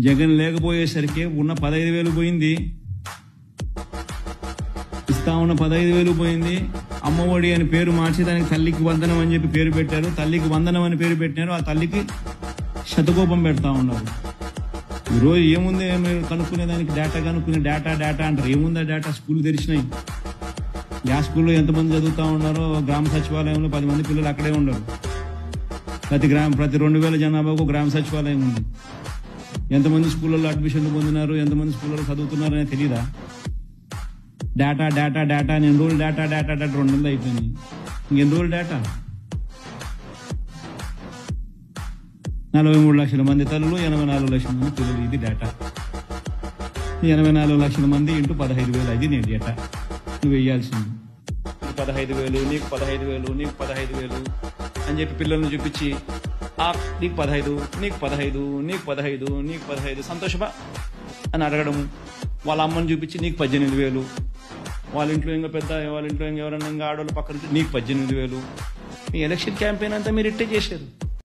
జగన్ లేకపోయేసరికి ఉన్న 15,000 పోయింది, ఇస్తా ఉన్న 15,000 పోయింది. అమ్మఒడి అని పేరు మార్చి దానికి తల్లికి వందనం అని చెప్పి పేరు పెట్టారు. తల్లికి వందనం అని పేరు పెట్టినారు. ఆ తల్లికి శతకోపం పెడతా ఉన్నారు. ఈరోజు ఏముంది మీరు కనుక్కునే దానికి డేటా కనుక్కునే డేటా అంటారు. ఏముందా డేటా? స్కూల్ తెరిచినాయి. ఆ స్కూల్లో ఎంతమంది చదువుతా ఉన్నారో గ్రామ సచివాలయంలో 10 మంది పిల్లలు అక్కడే ఉండరు. ప్రతి 2,000 జనాభాకు గ్రామ సచివాలయం ఉంది. ఎంతమంది స్కూళ్ళలో అడ్మిషన్లు పొందినారు, ఎంతమంది స్కూళ్ళలో చదువుతున్నారు అనేది తెలియదా? డేటా ఎన్ని రోజులు డేటా 2 నెలలు అయిపోయింది. ఇంకెన్ని రోజులు డేటా? 43 లక్షల మంది తల్లులు, 84 లక్షల మంది పిల్లలు. ఇది డేటా. 84 లక్షల మంది ఇంటూ 15,000. అది నేను డేటా నువ్వు వేయాల్సింది. 15,000 నీకు 15,000 నీకు 15,000 అని చెప్పి పిల్లల్ని చూపించి నీకు 15 నీకు 15 నీకు 15 నీకు 15 సంతోషమా అని అడగడము. వాళ్ళ అమ్మని చూపించి నీకు 18,000, వాళ్ళ ఇంట్లో ఇంకా పెద్ద, వాళ్ళ ఇంట్లో ఎవరన్నా ఇంకా ఆడవాళ్ళు పక్కన నీకు 18,000. ఈ ఎలక్షన్ క్యాంపెయిన్ అంతా మీరు ఇట్టే చేశారు.